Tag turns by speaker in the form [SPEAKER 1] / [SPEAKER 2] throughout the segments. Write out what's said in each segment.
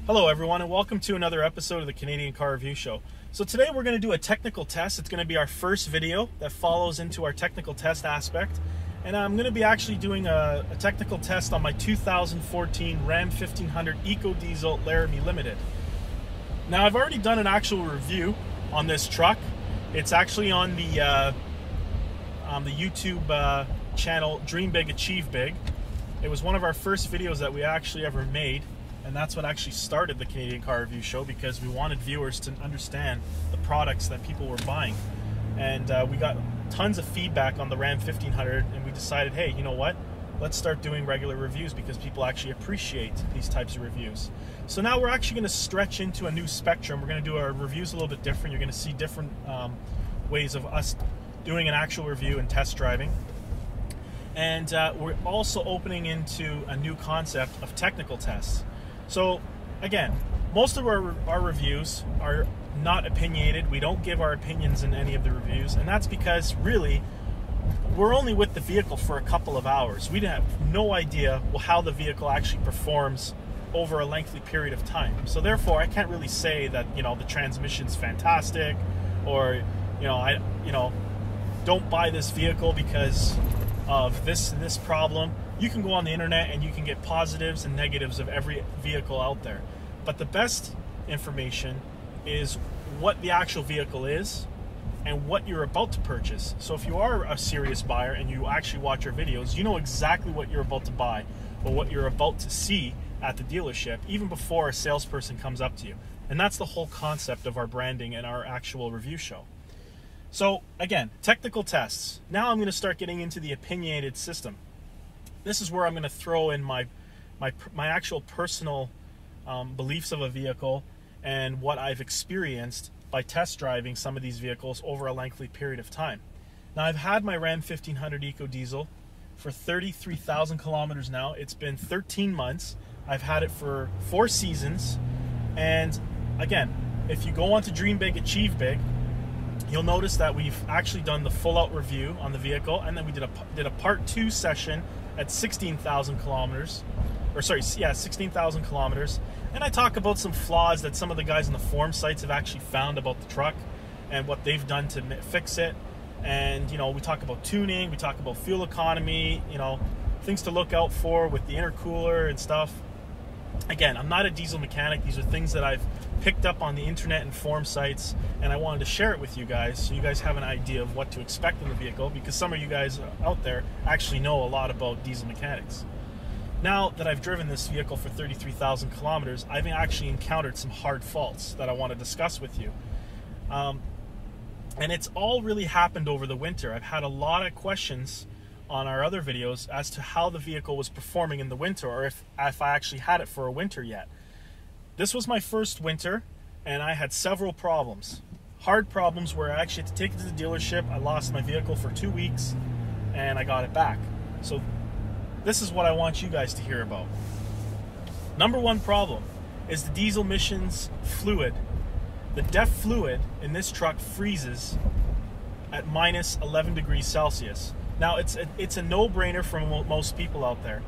[SPEAKER 1] Hello everyone, and welcome to another episode of the Canadian Car Review Show. So today we're going to do a technical test. It's going to be our first video that follows into our technical test aspect. And I'm going to be actually doing a technical test on my 2014 Ram 1500 Ecodiesel Laramie Limited. Now I've already done an actual review on this truck. It's actually on the YouTube channel Dream Big, Achieve Big. It was one of our first videos that we actually ever made. And that's what actually started the Canadian Car Review Show, because we wanted viewers to understand the products that people were buying. And we got tons of feedback on the Ram 1500, and we decided, hey, you know what? Let's start doing regular reviews because people actually appreciate these types of reviews. So now we're actually going to stretch into a new spectrum. We're going to do our reviews a little bit different. You're going to see different ways of us doing an actual review and test driving. And we're also opening into a new concept of technical tests. So again, most of our reviews are not opinionated. We don't give our opinions in any of the reviews, and that's because really we're only with the vehicle for a couple of hours. We have no idea how the vehicle actually performs over a lengthy period of time. So therefore I can't really say that, you know, the transmission's fantastic, or don't buy this vehicle because of this problem. You can go on the internet and you can get positives and negatives of every vehicle out there. But the best information is what the actual vehicle is and what you're about to purchase. So if you are a serious buyer and you actually watch our videos, you know exactly what you're about to buy or what you're about to see at the dealership, even before a salesperson comes up to you. And that's the whole concept of our branding and our actual review show. So again, technical tests. Now I'm going to start getting into the opinionated system. This is where I'm going to throw in my actual personal beliefs of a vehicle and what I've experienced by test driving some of these vehicles over a lengthy period of time. Now I've had my Ram 1500 Ecodiesel for 33,000 kilometers now. It's been 13 months. I've had it for 4 seasons. And again, if you go on to Dream Big, Achieve Big, you'll notice that we've actually done the full-out review on the vehicle, and then we did a part 2 session at 16,000 kilometers, or sorry, yeah, 16,000 kilometers. And I talk about some flaws that some of the guys on the forum sites have actually found about the truck and what they've done to fix it. And, you know, we talk about tuning, we talk about fuel economy, you know, things to look out for with the intercooler and stuff. Again, I'm not a diesel mechanic. These are things that I've picked up on the internet and forum sites, and I wanted to share it with you guys so you guys have an idea of what to expect in the vehicle, because some of you guys out there actually know a lot about diesel mechanics. Now that I've driven this vehicle for 33,000 kilometers, I've actually encountered some hard faults that I want to discuss with you. And it's all really happened over the winter. I've had a lot of questions on our other videos as to how the vehicle was performing in the winter, or if I actually had it for a winter yet. This was my first winter, and I had several problems. Hard problems where I actually had to take it to the dealership. I lost my vehicle for 2 weeks, and I got it back. So this is what I want you guys to hear about. Number one problem is the diesel emissions fluid. The DEF fluid in this truck freezes at minus 11 degrees Celsius. Now, it's a no-brainer for most people out there.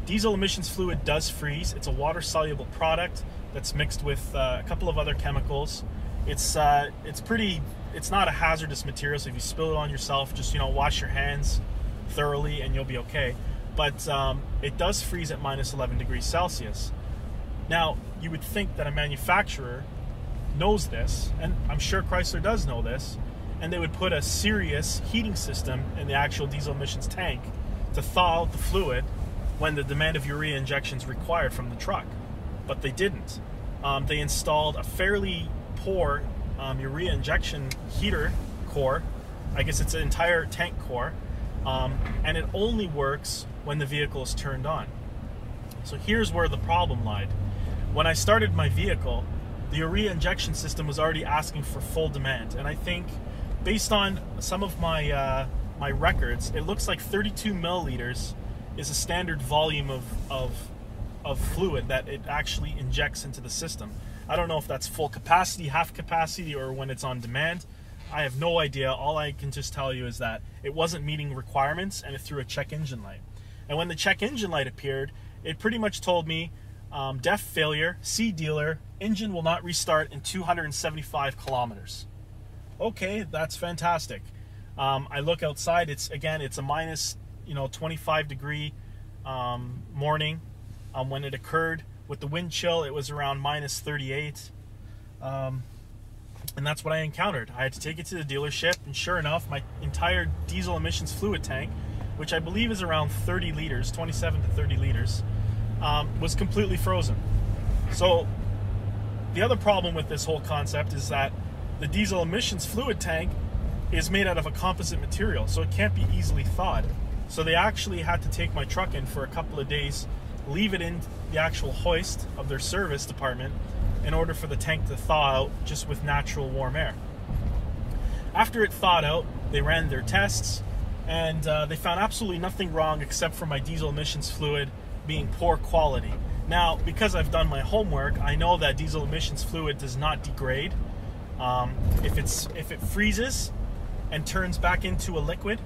[SPEAKER 1] Diesel emissions fluid does freeze. It's a water-soluble product that's mixed with a couple of other chemicals. It's not a hazardous material, so if you spill it on yourself, just, you know, wash your hands thoroughly and you'll be okay. But it does freeze at minus 11 degrees Celsius. Now, you would think that a manufacturer knows this, and I'm sure Chrysler does know this, and they would put a serious heating system in the actual diesel emissions tank to thaw out the fluid when the demand of urea injection is required from the truck. But they didn't. They installed a fairly poor urea injection heater core. I guess it's an entire tank core. And it only works when the vehicle is turned on. So here's where the problem lied. When I started my vehicle, the urea injection system was already asking for full demand. And I think, based on some of my my records, it looks like 32 milliliters is a standard volume of fluid that it actually injects into the system. I don't know if that's full capacity, half capacity, or when it's on demand. I have no idea. All I can just tell you is that it wasn't meeting requirements, and it threw a check engine light. And when the check engine light appeared, it pretty much told me DEF failure, C dealer, engine will not restart in 275 kilometers. Okay, that's fantastic. I look outside, it's a minus 25 degree morning when it occurred. With the wind chill, it was around minus 38. And that's what I encountered. I had to take it to the dealership, and sure enough, my entire diesel emissions fluid tank, which I believe is around 30 liters, 27 to 30 liters, was completely frozen. So the other problem with this whole concept is that the diesel emissions fluid tank is made out of a composite material, so it can't be easily thawed. So they actually had to take my truck in for a couple of days, leave it in the actual hoist of their service department in order for the tank to thaw out just with natural warm air. After it thawed out, they ran their tests, and they found absolutely nothing wrong except for my diesel emissions fluid being poor quality. Now, because I've done my homework, I know that diesel emissions fluid does not degrade. If it freezes and turns back into a liquid,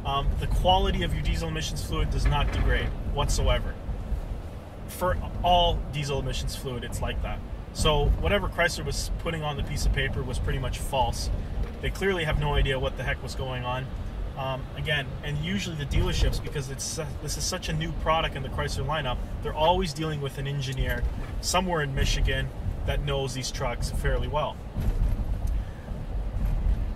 [SPEAKER 1] the quality of your diesel emissions fluid does not degrade whatsoever. For all diesel emissions fluid, it's like that. So whatever Chrysler was putting on the piece of paper was pretty much false. They clearly have no idea what the heck was going on. Again, and usually the dealerships, because this is such a new product in the Chrysler lineup, they're always dealing with an engineer somewhere in Michigan that knows these trucks fairly well.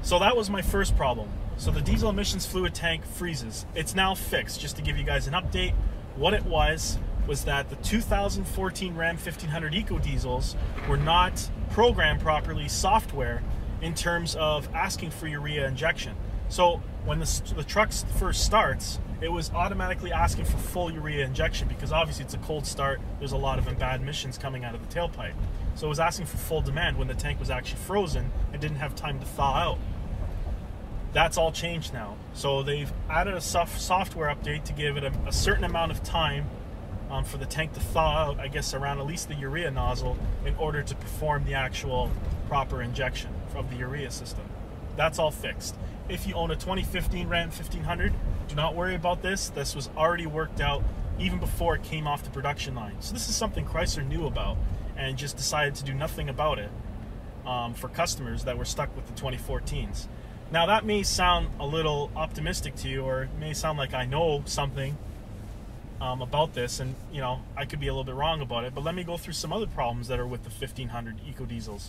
[SPEAKER 1] So that was my first problem. So the diesel emissions fluid tank freezes. It's now fixed. Just to give you guys an update, what it was that the 2014 Ram 1500 Ecodiesels were not programmed properly software in terms of asking for urea injection. So when the truck first starts, it was automatically asking for full urea injection because obviously it's a cold start, there's a lot of bad emissions coming out of the tailpipe. So it was asking for full demand when the tank was actually frozen and didn't have time to thaw out. That's all changed now. So they've added a software update to give it a certain amount of time for the tank to thaw out, I guess around at least the urea nozzle, in order to perform the actual proper injection of the urea system. That's all fixed. If you own a 2015 Ram 1500, do not worry about this. This was already worked out even before it came off the production line. So this is something Chrysler knew about and just decided to do nothing about it for customers that were stuck with the 2014s. Now that may sound a little optimistic to you, or it may sound like I know something about this, and I could be a little bit wrong about it, but let me go through some other problems that are with the 1500 Ecodiesels.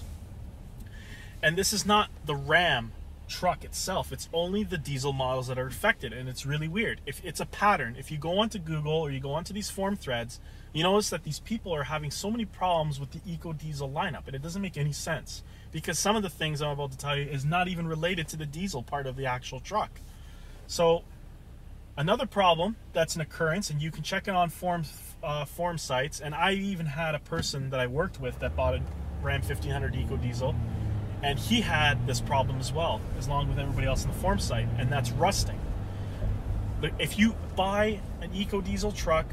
[SPEAKER 1] And this is not the Ram truck itself, it's only the diesel models that are affected, and it's really weird. If it's a pattern, if you go onto Google or you go onto these forum threads, you notice that these people are having so many problems with the Ecodiesel lineup, and it doesn't make any sense because some of the things I'm about to tell you is not even related to the diesel part of the actual truck. So another problem that's an occurrence, and you can check it on forum sites, and I even had a person that I worked with that bought a Ram 1500 Ecodiesel, and he had this problem as well, along with everybody else on the forum site, and that's rusting. But if you buy an Ecodiesel truck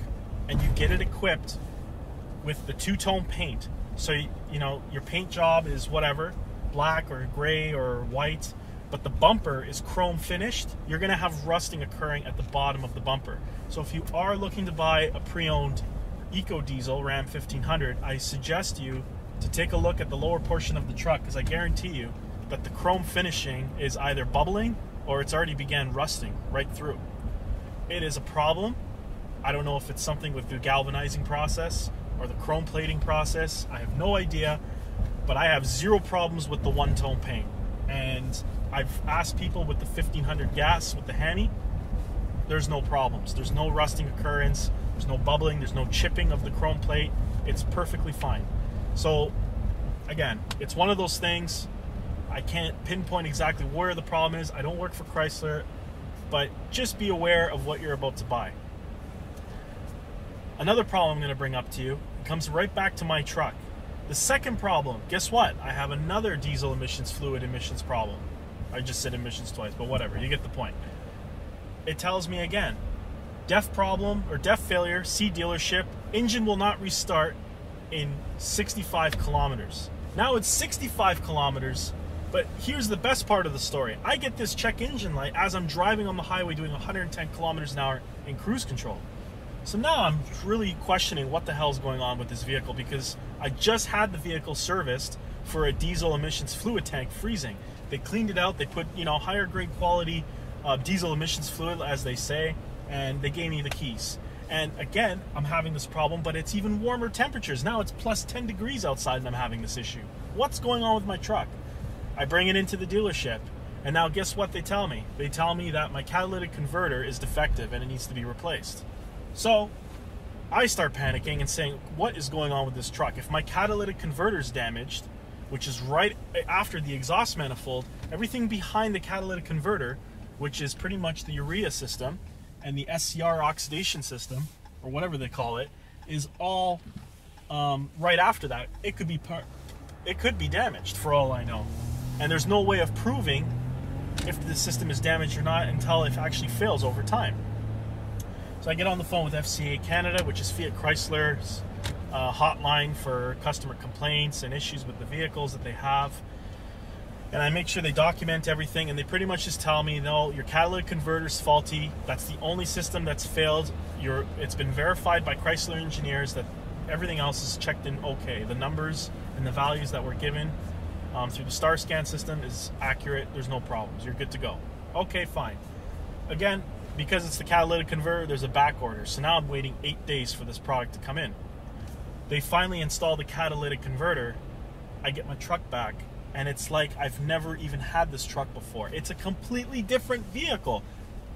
[SPEAKER 1] and you get it equipped with the two-tone paint, so your paint job is whatever, black or gray or white, but the bumper is chrome finished, you're going to have rusting occurring at the bottom of the bumper. So if you are looking to buy a pre-owned Ecodiesel Ram 1500, I suggest you to take a look at the lower portion of the truck, because I guarantee you that the chrome finishing is either bubbling or it's already began rusting right through. It is a problem. I don't know if it's something with the galvanizing process or the chrome plating process. I have no idea, but I have zero problems with the one-tone paint. And I've asked people with the 1500 gas, with the Hanny, there's no problems. There's no rusting occurrence, there's no bubbling, there's no chipping of the chrome plate. It's perfectly fine. So again, it's one of those things, I can't pinpoint exactly where the problem is. I don't work for Chrysler, but just be aware of what you're about to buy. Another problem I'm going to bring up to you comes right back to my truck. The second problem, guess what? I have another diesel emissions fluid emissions problem. I just said emissions twice, but whatever, you get the point. It tells me again, DEF problem or DEF failure, C dealership, engine will not restart in 65 kilometers. Now it's 65 kilometers, but here's the best part of the story. I get this check engine light as I'm driving on the highway doing 110 kilometers an hour in cruise control. So now I'm really questioning what the hell's going on with this vehicle, because I just had the vehicle serviced for a diesel emissions fluid tank freezing. They cleaned it out, they put, you know, higher grade quality diesel emissions fluid, as they say, and they gave me the keys. And again, I'm having this problem, but it's even warmer temperatures. Now it's plus 10 degrees outside and I'm having this issue. What's going on with my truck? I bring it into the dealership, and now guess what they tell me? They tell me that my catalytic converter is defective and it needs to be replaced. So I start panicking and saying, what is going on with this truck? If my catalytic converter is damaged, which is right after the exhaust manifold, everything behind the catalytic converter, which is pretty much the urea system and the SCR oxidation system, or whatever they call it, is all right after that. It could be damaged for all I know. And there's no way of proving if the system is damaged or not until it actually fails over time. So I get on the phone with FCA Canada, which is Fiat Chrysler's hotline for customer complaints and issues with the vehicles that they have. And I make sure they document everything, and they pretty much just tell me, no, your catalytic converter's faulty. That's the only system that's failed. It's been verified by Chrysler engineers that everything else is checked in okay. The numbers and the values that were given through the star scan system is accurate. There's no problems. You're good to go. Okay, fine. Again, because it's the catalytic converter, there's a back order. So now I'm waiting 8 days for this product to come in. They finally install the catalytic converter. I get my truck back, and it's like I've never even had this truck before. It's a completely different vehicle.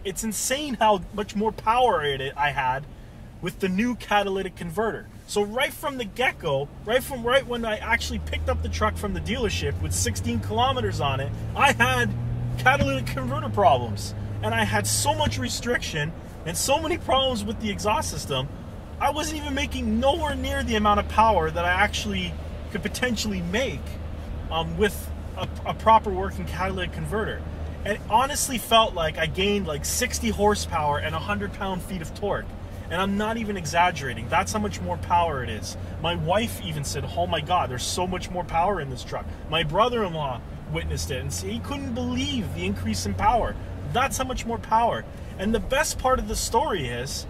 [SPEAKER 1] It's insane how much more power I had with the new catalytic converter. So right from the get-go, right when I actually picked up the truck from the dealership with 16 kilometers on it, I had catalytic converter problems. And I had so much restriction and so many problems with the exhaust system, I wasn't even making nowhere near the amount of power that I actually could potentially make with a proper working catalytic converter. And it honestly felt like I gained like 60 horsepower and 100 pound-feet of torque. And I'm not even exaggerating. That's how much more power it is. My wife even said, oh my God, there's so much more power in this truck. My brother-in-law witnessed it and he couldn't believe the increase in power. That's how much more power. And the best part of the story is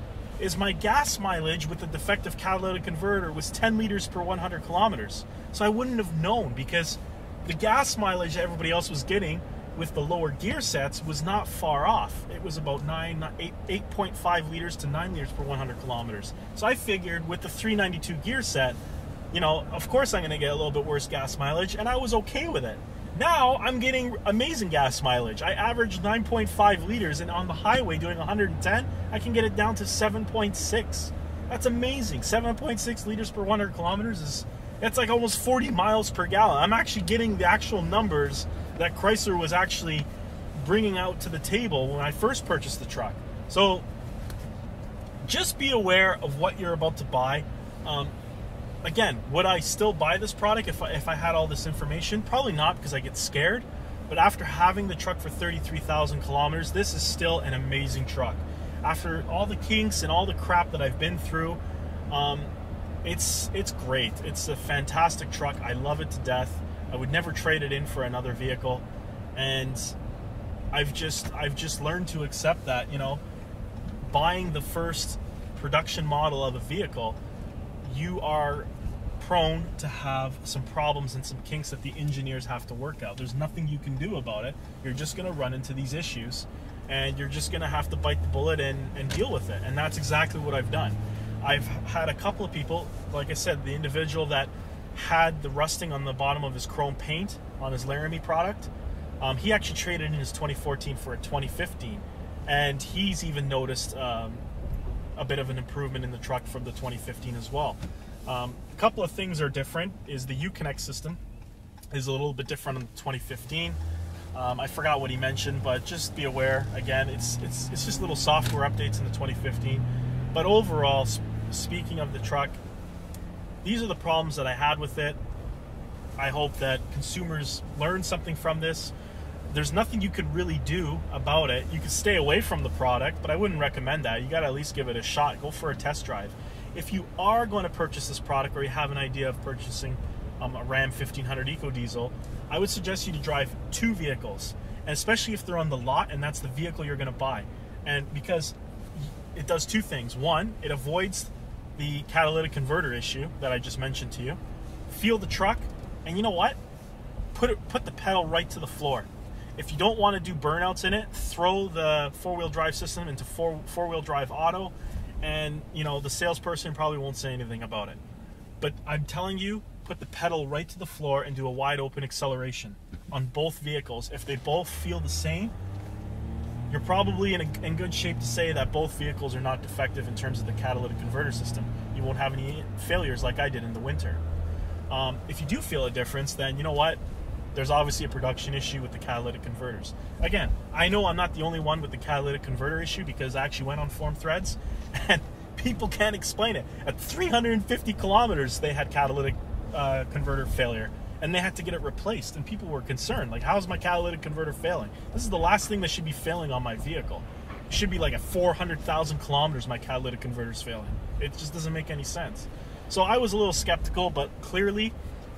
[SPEAKER 1] my gas mileage with the defective catalytic converter was 10 liters per 100 kilometers. So I wouldn't have known, because the gas mileage that everybody else was getting with the lower gear sets was not far off. It was about 8.5 liters to 9 liters per 100 kilometers. So I figured with the 392 gear set, you know, of course I'm going to get a little bit worse gas mileage, and I was okay with it. Now I'm getting amazing gas mileage. I averaged 9.5 liters, and on the highway doing 110, I can get it down to 7.6. That's amazing. 7.6 liters per 100 kilometers that's like almost 40 miles per gallon. I'm actually getting the actual numbers that Chrysler was actually bringing out to the table when I first purchased the truck. So just be aware of what you're about to buy. Again, would I still buy this product if I had all this information? Probably not, because I get scared. But after having the truck for 33,000 kilometers, this is still an amazing truck. After all the kinks and all the crap that I've been through, it's great. It's a fantastic truck. I love it to death. I would never trade it in for another vehicle. And I've just learned to accept that, you know, buying the first production model of a vehicle, you are prone to have some problems and some kinks that the engineers have to work out. There's nothing you can do about it. You're just going to run into these issues, and you're just going to have to bite the bullet and deal with it. And that's exactly what I've done. I've had a couple of people, like I said, the individual that had the rusting on the bottom of his chrome paint on his Laramie product, he actually traded in his 2014 for a 2015, and he's even noticed a bit of an improvement in the truck from the 2015 as well. A couple of things are different. Is the Uconnect system is a little bit different on the 2015. I forgot what he mentioned, but just be aware. Again, it's just little software updates in the 2015. But overall, speaking of the truck, these are the problems that I had with it. I hope that consumers learn something from this. There's nothing you could really do about it. You could stay away from the product, but I wouldn't recommend that. You got to at least give it a shot. Go for a test drive. If you are going to purchase this product, or you have an idea of purchasing a Ram 1500 Ecodiesel, I would suggest you to drive two vehicles, and especially if they're on the lot and that's the vehicle you're going to buy. And because it does two things. One, it avoids the catalytic converter issue that I just mentioned to you. Feel the truck, and you know what? Put the pedal right to the floor. If you don't want to do burnouts in it, throw the four-wheel drive system into four-wheel drive auto, and you know, the salesperson probably won't say anything about it. But I'm telling you, put the pedal right to the floor and do a wide open acceleration on both vehicles. If they both feel the same, you're probably in good shape to say that both vehicles are not defective in terms of the catalytic converter system. You won't have any failures like I did in the winter. If you do feel a difference, then you know what? There's obviously a production issue with the catalytic converters. Again, I know I'm not the only one with the catalytic converter issue, because I actually went on forum threads and people can't explain it. At 350 kilometers, they had catalytic converter failure, and they had to get it replaced, and people were concerned, like, how's my catalytic converter failing? This is the last thing that should be failing on my vehicle. It should be like at 400,000 kilometers my catalytic converter is failing. It just doesn't make any sense. So I was a little skeptical, but clearly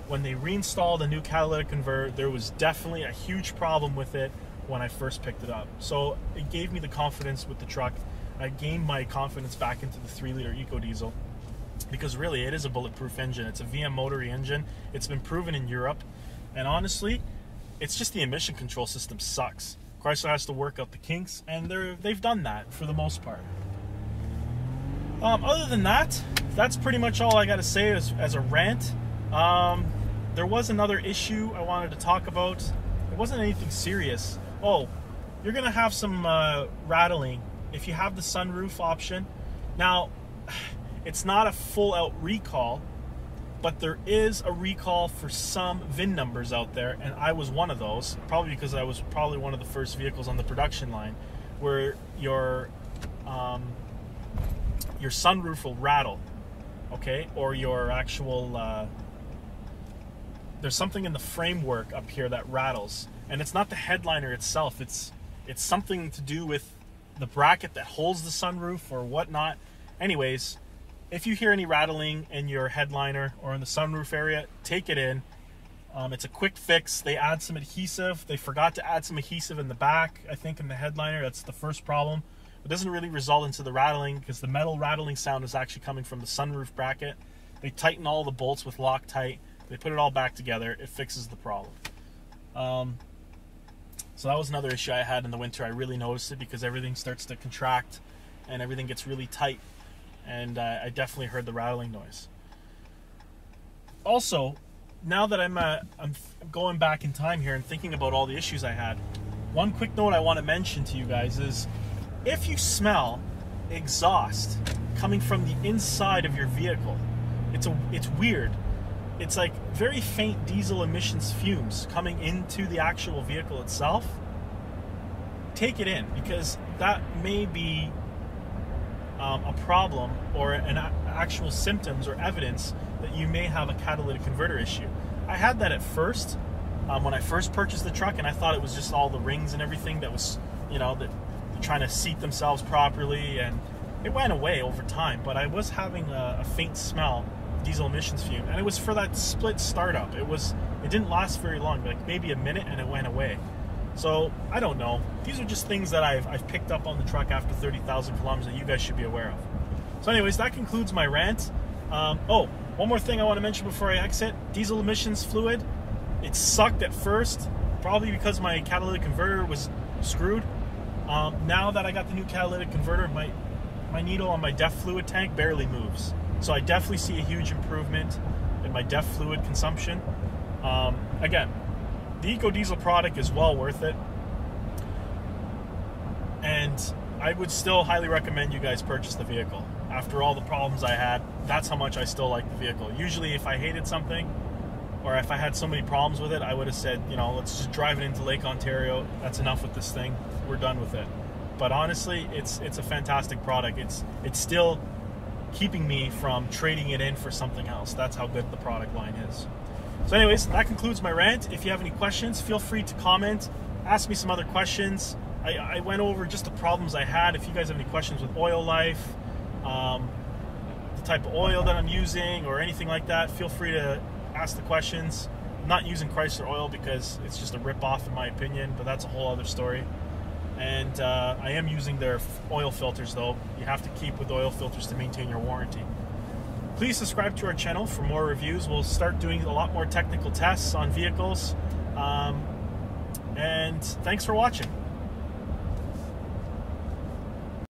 [SPEAKER 1] when they reinstalled a new catalytic converter, there was definitely a huge problem with it when I first picked it up. So it gave me the confidence with the truck. I gained my confidence back into the 3-liter Ecodiesel, because really it is a bulletproof engine. It's a VM motory engine. It's been proven in Europe, and honestly, it's just the emission control system sucks. Chrysler has to work out the kinks, and they've done that for the most part. Other than that, that's pretty much all I got to say as a rant. There was another issue I wanted to talk about. It wasn't anything serious. Oh, you're gonna have some rattling if you have the sunroof option. Now, it's not a full-out recall, but there is a recall for some VIN numbers out there, and I was one of those, probably because I was probably one of the first vehicles on the production line where your sunroof will rattle, okay, or your actual there's something in the framework up here that rattles, and it's not the headliner itself. It's something to do with the bracket that holds the sunroof or whatnot. Anyways, if you hear any rattling in your headliner or in the sunroof area, take it in. It's a quick fix. They add some adhesive. They forgot to add some adhesive in the back, I think, in the headliner. That's the first problem. It doesn't really result into the rattling, because the metal rattling sound is actually coming from the sunroof bracket. They tighten all the bolts with Loctite. They put it all back together. It fixes the problem. So that was another issue I had in the winter. I really noticed it, because everything starts to contract and everything gets really tight. And I definitely heard the rattling noise. Also, now that I'm going back in time here and thinking about all the issues I had, one quick note I want to mention to you guys is, if you smell exhaust coming from the inside of your vehicle, it's weird. It's like very faint diesel emissions fumes coming into the actual vehicle itself. Take it in, because that may be a problem or an actual symptoms or evidence that you may have a catalytic converter issue. I had that at first when I first purchased the truck, and I thought it was just all the rings and everything that was, you know, that trying to seat themselves properly, and it went away over time. But I was having a faint smell, diesel emissions fume, and it was for that split startup. It didn't last very long, like maybe a minute, and it went away. So I don't know. These are just things that I've picked up on the truck after 30,000 kilometers that you guys should be aware of. So anyways, that concludes my rant. Oh, one more thing I want to mention before I exit. Diesel emissions fluid. It sucked at first, probably because my catalytic converter was screwed. Now that I got the new catalytic converter, my needle on my DEF fluid tank barely moves. So I definitely see a huge improvement in my DEF fluid consumption. Again, the Ecodiesel product is well worth it, and I would still highly recommend you guys purchase the vehicle. After all the problems I had, that's how much I still like the vehicle. Usually if I hated something, or if I had so many problems with it, I would have said, you know, let's just drive it into Lake Ontario. That's enough with this thing. We're done with it. But honestly, it's a fantastic product. It's still keeping me from trading it in for something else. That's how good the product line is. So anyways, that concludes my rant. If you have any questions, feel free to comment. Ask me some other questions. I went over just the problems I had. If you guys have any questions with oil life, the type of oil that I'm using, or anything like that, feel free to ask the questions. I'm not using Chrysler oil because it's just a rip-off in my opinion, but that's a whole other story. And I am using their oil filters, though. You have to keep with oil filters to maintain your warranty. Please subscribe to our channel for more reviews. We'll start doing a lot more technical tests on vehicles. And thanks for watching.